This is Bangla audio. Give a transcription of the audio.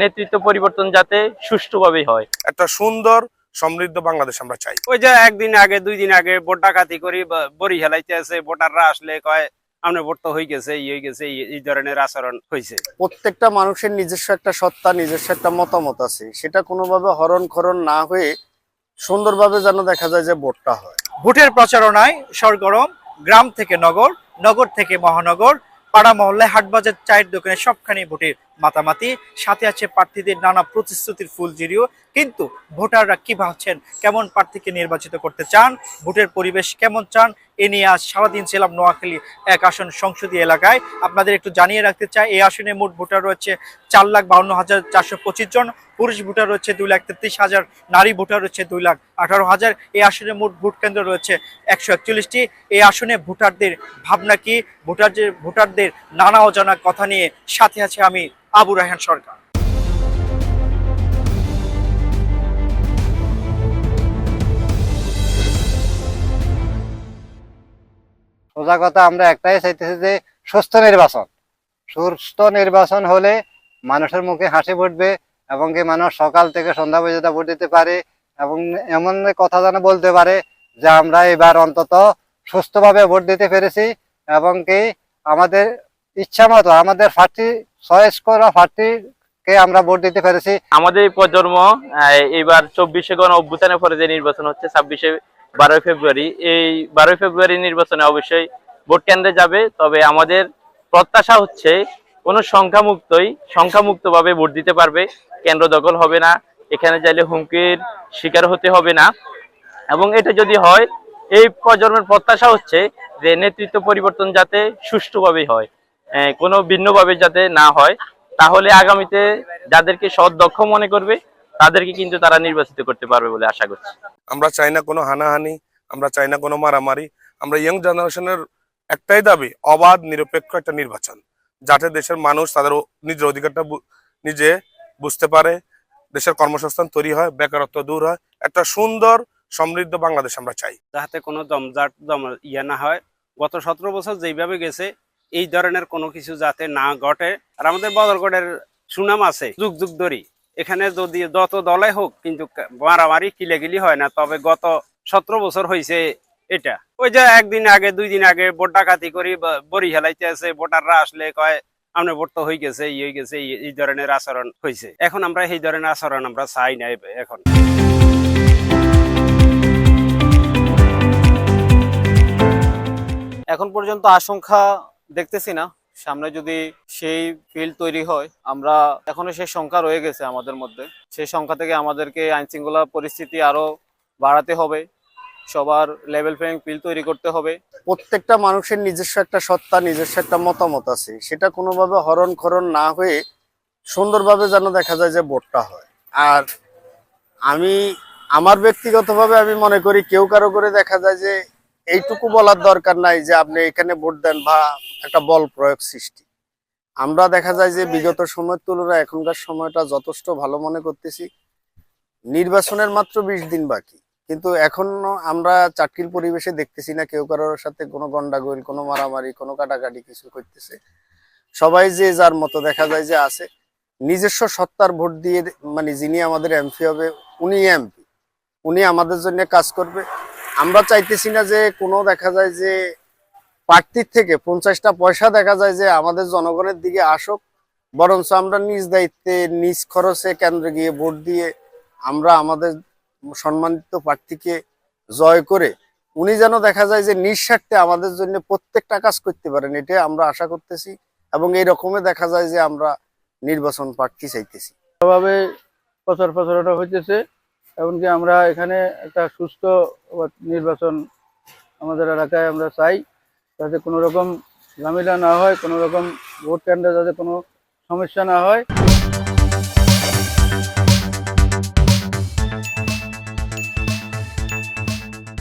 নেতৃত্ব পরিবর্তন যাতে সুষ্ঠুভাবে হয়। একটা সুন্দর সমৃদ্ধ বাংলাদেশ আমরা চাই। ওই যে একদিন আগে 2 দিন আগে ভোট ডাকাতি করি বড়ি হেলাইতে আছে, ভোটাররা আসলে কয় আমরা ভোট তো হয়ে গেছে, হয়ে গেছে, এই ধরনের আচরণ হয়েছে। প্রত্যেকটা মানুষের নিজস্ব একটা সত্তা, নিজস্ব একটা মতামত আছে, সেটা কোনোভাবে হরণ খরণ না হয়ে সুন্দরভাবে যেন দেখা যায় যে ভোটটা হয়। ভোটের প্রচারণায় সরগরম গ্রাম থেকে নগর, নগর থেকে মহানগর, পাড়া মহল্লায় হাটবাজার চায়ের দোকানে সবখানে ভোটের মাতামাতি। সাথে আছে প্রার্থীদের নানা প্রতিশ্রুতির ফুলঝুরিও। কিন্তু ভোটাররা কি ভাবছেন, কেমন প্রার্থীকে নির্বাচিত করতে চান, ভোটের পরিবেশ কেমন চান, এ নিয়ে আজ সারাদিন ছিলাম নোয়াখালী 1 আসন সংসদীয় এলাকায়। আপনাদের একটু জানিয়ে রাখতে চাই, এই আসনে মোট ভোটার রয়েছে 4,52,425 জন, পুরুষ ভোটার রয়েছে 2,33,000, নারী ভোটার রয়েছে 2,18,000। এই আসনে মোট ভোট কেন্দ্র রয়েছে 141টি। এই আসনে ভোটারদের ভাবনা কি, ভোটারদের নানা অজানা কথা নিয়ে সাথে আছে আমি আবু রায়হান সরকার। সোজা কথা আমরা একটাই চাইতেছি যে সুস্থ নির্বাচন হলে মানুষের মুখে হাসি ফুটবে এবং কি মানুষ সকাল থেকে সন্ধ্যা পর্যন্ত ভোট দিতে পারে এবং এমন কথা যেন বলতে পারে যে আমরা এবার অন্তত সুস্থভাবে ভোট দিতে পেরেছি এবং কি আমাদের ইচ্ছা মতো আমাদের প্রার্থী চয়েস করা প্রার্থীকে আমরা ভোট দিতে পেরেছি। আমাদের প্রজন্ম এবার 24শে গণ অভ্যুত্থানের পরে যে নির্বাচন হচ্ছে 12 ফেব্রুয়ারি, এই 12 ফেব্রুয়ারি নির্বাচনে অবশ্যই ভোট কেন্দ্রে যাবে। তবে আমাদের প্রত্যাশা হচ্ছে কোনো সংখ্যামুক্তভাবে ভোট দিতে পারবে, কেন্দ্র দখল হবে না, এখানে চাইলে হুমকির শিকার হতে হবে না। এবং এটা যদি হয়, এই প্রজন্মের প্রত্যাশা হচ্ছে যে নেতৃত্ব পরিবর্তন যাতে সুষ্ঠুভাবে হয়, কোনো ভিন্নভাবে যাতে না হয়। তাহলে আগামীতে যাদেরকে সৎ দক্ষ মনে করবে তাদেরকে কিন্তু তারা নির্বাচিত করতে পারবে বলে আশা করছি। আমরা চাই না কোনো হানাহানি, আমরা চাই না কোনো মারামারি। আমরা ইয়ং জেনারেশনের একটাই দাবি, অবাধ নিরপেক্ষ একটা নির্বাচন, যাতে দেশের মানুষ তাদের নিজের অধিকারটা নিজে বুঝতে পারে, দেশের কর্মসংস্থান তৈরি হয়, বেকারত্ব দূর হয়, একটা সুন্দর সমৃদ্ধ বাংলাদেশ আমরা চাই। যাতে কোনো জমজাট না হয়। গত 17 বছর যেইভাবে গেছে এই ধরনের কোনো কিছু যাতে না ঘটে। আর আমাদের বদরগড়ের সুনাম আছে যুগ যুগ ধরে, এখানে যদি যত দলে হোক কিন্তু মারামারি কিলেগিলি হয় না। তবে গত 17 বছর হয়েছে এটা। ওই যে একদিন আগে 2 দিন আগে ভোট ডাকাতি করি বড়ি হেলাইতে আছে, ভোটাররা আসলে কয় আমরা ভোট তো হয়ে গেছে, হয়ে গেছে, এই ধরনের আচরণ হয়েছে। এখন আমরা এই ধরনের আচরণ আমরা চাই না। এখন পর্যন্ত আশঙ্কা দেখতেছি না, সামনে যদি সেই ফিল্ড তৈরি হয়, আমরা এখনো সেই সংখ্যা রয়ে গেছে আমাদের মধ্যে। সেই সংখ্যা থেকে আমাদেরকে আইন শৃঙ্খলা পরিস্থিতি আরো বাড়াতে হবে, সবার লেভেল প্লেইং ফিল্ড তৈরি করতে হবে। প্রত্যেকটা মানুষের নিজস্ব একটা সত্তা, নিজস্ব একটা মতামত আছে, সেটা কোনোভাবে হরণ খরণ না হয়ে সুন্দরভাবে যেন দেখা যায় যে ভোটটা হয়। আর আমার ব্যক্তিগতভাবে আমি মনে করি কেউ কারো করে দেখা যায় যে এইটুকু বলার দরকার নাই যে আপনি এখানে ভোট দেন বা একটা বল প্রয়োগ সৃষ্টি। আমরা দেখা যায় যে বিগত সময়ের তুলনায় এখনকার সময়টা যথেষ্ট ভালো মনে করতেছি। নির্বাচনের মাত্র 20 দিন বাকি, কিন্তু এখনো আমরা চাটকিল পরিবেশে দেখতেছি না কেউ কারোর সাথে কোনো গন্ডাগোল, কোনো মারামারি, কোনো কাটাকাটি কিছু করতেছে। সবাই যে যার মতো দেখা যায় যে আছে, নিজস্ব সত্তার ভোট দিয়ে মানে যিনি আমাদের এমপি হবে উনি আমাদের জন্য কাজ করবে। আমরা চাইতেছি না যে কোনো দেখা যায় যে প্রার্থীর থেকে 50টা পয়সা দেখা যায় যে আমাদের জনগণের দিকে আসুক, বরঞ্চ আমরা নিজ দায়িত্বে নিজ খরচে কেন্দ্রে গিয়ে ভোট দিয়ে আমরা আমাদের সম্মানিত প্রার্থীকে জয় করে উনি যেন দেখা যায় যে নিঃস্বার্থে আমাদের জন্য প্রত্যেকটা কাজ করতে পারেন, এটা আমরা আশা করতেছি। এবং এই রকমে দেখা যায় যে আমরা নির্বাচন প্রার্থী চাইতেছি। ভাবে প্রচারণা হইতেছে, এমনকি আমরা এখানে একটা সুস্থ নির্বাচন আমাদের এলাকায় আমরা চাই, যাতে কোনো রকম ঝামেলা না হয়, কোনো রকম ভোট কেন্দ্রে যাতে কোনো সমস্যা না হয়।